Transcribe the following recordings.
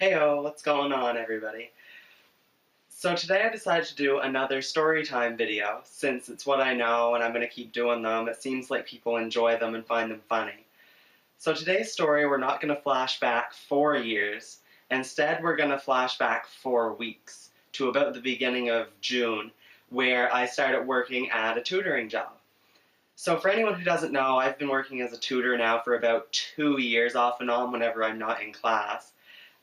Heyo, what's going on, everybody? So today I decided to do another story time video, since it's what I know and I'm going to keep doing them. It seems like people enjoy them and find them funny. So today's story, we're not going to flash back 4 years. Instead, we're going to flash back 4 weeks, to about the beginning of June, where I started working at a tutoring job. So for anyone who doesn't know, I've been working as a tutor now for about 2 years, off and on, whenever I'm not in class.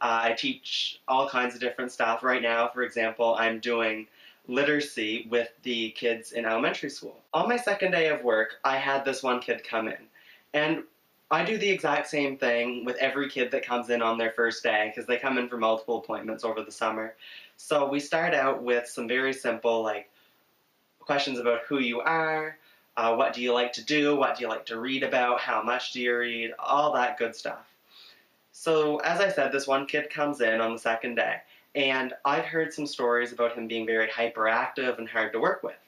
I teach all kinds of different stuff. Right now, for example, I'm doing literacy with the kids in elementary school. On my second day of work, I had this one kid come in. And I do the exact same thing with every kid that comes in on their first day, because they come in for multiple appointments over the summer. So we start out with some very simple, like, questions about who you are, what do you like to do, what do you like to read about, how much do you read, all that good stuff. So, as I said, this one kid comes in on the second day, and I've heard some stories about him being very hyperactive and hard to work with.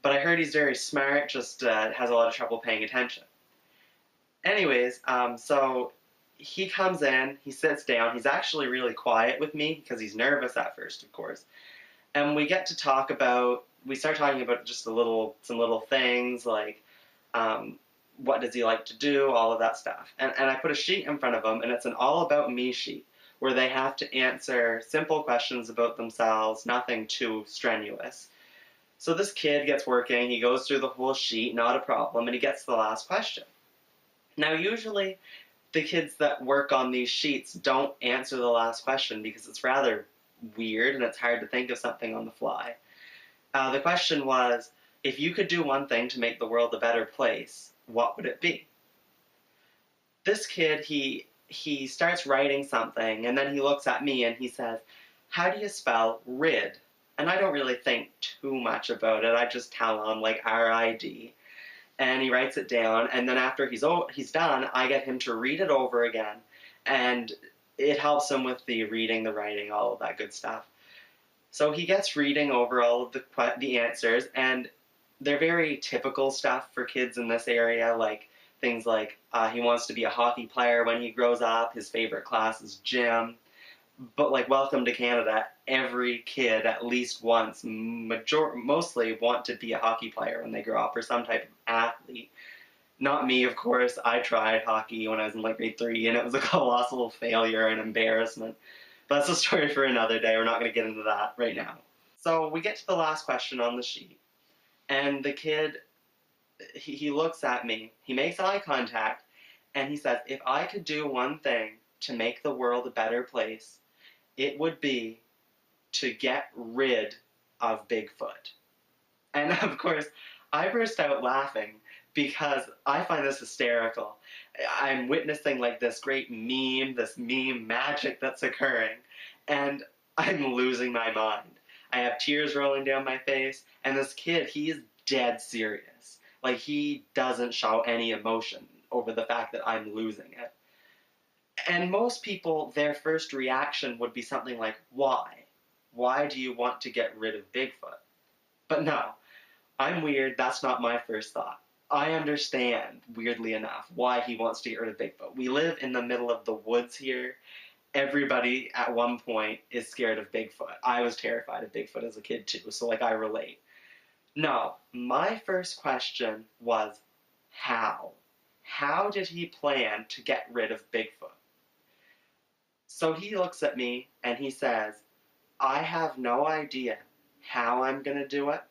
But I heard he's very smart, just has a lot of trouble paying attention. Anyways, so he comes in, he sits down, he's actually really quiet with me, because he's nervous at first, of course. And we start talking about just some little things, like, what does he like to do, all of that stuff. And I put a sheet in front of them, and it's an all about me sheet, where they have to answer simple questions about themselves, nothing too strenuous. So this kid gets working, he goes through the whole sheet, not a problem, and he gets to the last question. Now usually, the kids that work on these sheets don't answer the last question because it's rather weird and it's hard to think of something on the fly. The question was, if you could do one thing to make the world a better place, what would it be? This kid, he starts writing something, and then he looks at me and he says, how do you spell rid? And I don't really think too much about it. I just tell him, like, R-I-D. And he writes it down, and then after he's done, I get him to read it over again, and it helps him with the reading, the writing, all of that good stuff. So he gets reading over all of the answers, and they're very typical stuff for kids in this area, like things like he wants to be a hockey player when he grows up, his favorite class is gym. But like Welcome to Canada, every kid at least once, mostly want to be a hockey player when they grow up, or some type of athlete. Not me, of course. I tried hockey when I was in like grade 3, and it was a colossal failure and embarrassment. But that's a story for another day. We're not going to get into that right now. So we get to the last question on the sheet. And the kid, he looks at me, he makes eye contact, and he says, if I could do one thing to make the world a better place, it would be to get rid of Bigfoot. And of course, I burst out laughing because I find this hysterical. I'm witnessing like this great this meme magic that's occurring, and I'm losing my mind. I have tears rolling down my face, and this kid, he is dead serious. Like, he doesn't show any emotion over the fact that I'm losing it. And most people, their first reaction would be something like, why? Why do you want to get rid of Bigfoot? But no, I'm weird, that's not my first thought. I understand, weirdly enough, why he wants to get rid of Bigfoot. We live in the middle of the woods here. Everybody at one point is scared of Bigfoot. I was terrified of Bigfoot as a kid too, so like I relate. No, my first question was, how? How did he plan to get rid of Bigfoot? So he looks at me and he says, I have no idea how I'm going to do it,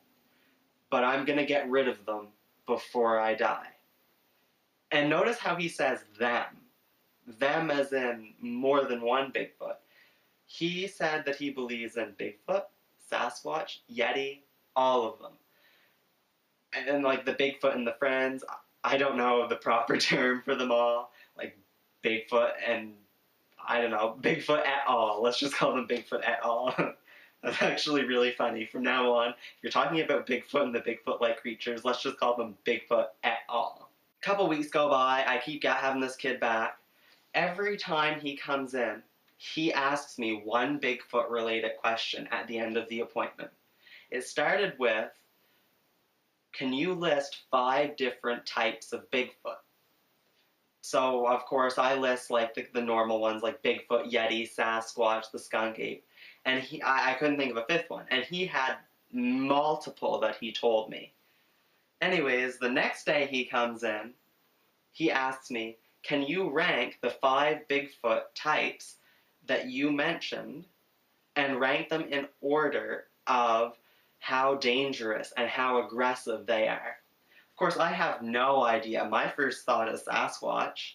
but I'm going to get rid of them before I die. And notice how he says them. Them as in more than one Bigfoot. He said that he believes in Bigfoot, Sasquatch, Yeti, all of them. And like the Bigfoot and the friends, I don't know the proper term for them all. Like Bigfoot and, I don't know, Bigfoot et al. Let's just call them Bigfoot et al. That's actually really funny. From now on, if you're talking about Bigfoot and the Bigfoot-like creatures, let's just call them Bigfoot et al. A couple weeks go by, I keep having this kid back. Every time he comes in, he asks me one Bigfoot-related question at the end of the appointment. It started with, can you list 5 different types of Bigfoot? So, of course, I list like the normal ones like Bigfoot, Yeti, Sasquatch, the skunk ape. And I couldn't think of a fifth one. And he had multiple that he told me. Anyways, the next day he comes in, he asks me, can you rank the 5 Bigfoot types that you mentioned and rank them in order of how dangerous and how aggressive they are? Of course, I have no idea. My first thought is Sasquatch,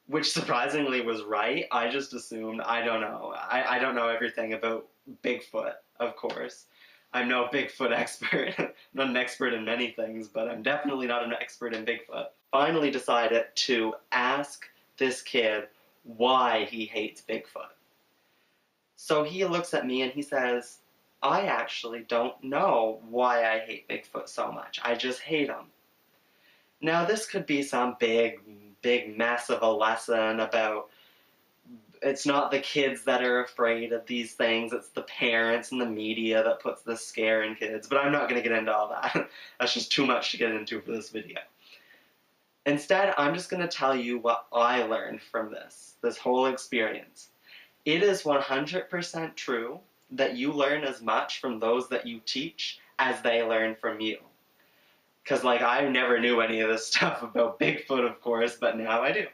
which surprisingly was right. I just assumed, I don't know. I don't know everything about Bigfoot, of course. I'm no Bigfoot expert. I'm not an expert in many things, but I'm definitely not an expert in Bigfoot. Finally decided to ask this kid why he hates Bigfoot. So he looks at me and he says, I actually don't know why I hate Bigfoot so much. I just hate him. Now, this could be some big mess of a lesson about it's not the kids that are afraid of these things, it's the parents and the media that puts this scare in kids, but I'm not going to get into all that. That's just too much to get into for this video. Instead, I'm just going to tell you what I learned from this whole experience. It is 100% true that you learn as much from those that you teach as they learn from you. Because, like, I never knew any of this stuff about Bigfoot, of course, but now I do.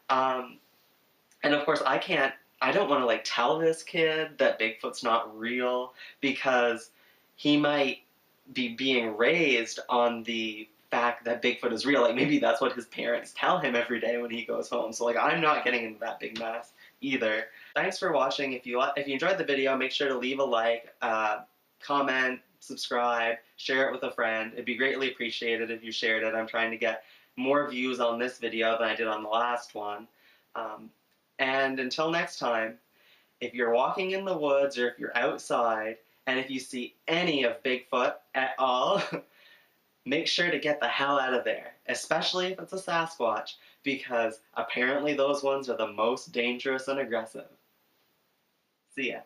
And of course, I don't want to, like, tell this kid that Bigfoot's not real, because he might be being raised on the fact that Bigfoot is real. Like, maybe that's what his parents tell him every day when he goes home. So, like, I'm not getting into that big mess either. Thanks for watching. If you enjoyed the video, make sure to leave a like, comment, subscribe, share it with a friend. It'd be greatly appreciated if you shared it. I'm trying to get more views on this video than I did on the last one. And until next time, if you're walking in the woods or if you're outside, and if you see any of Bigfoot at all, make sure to get the hell out of there, especially if it's a Sasquatch, because apparently those ones are the most dangerous and aggressive. See ya.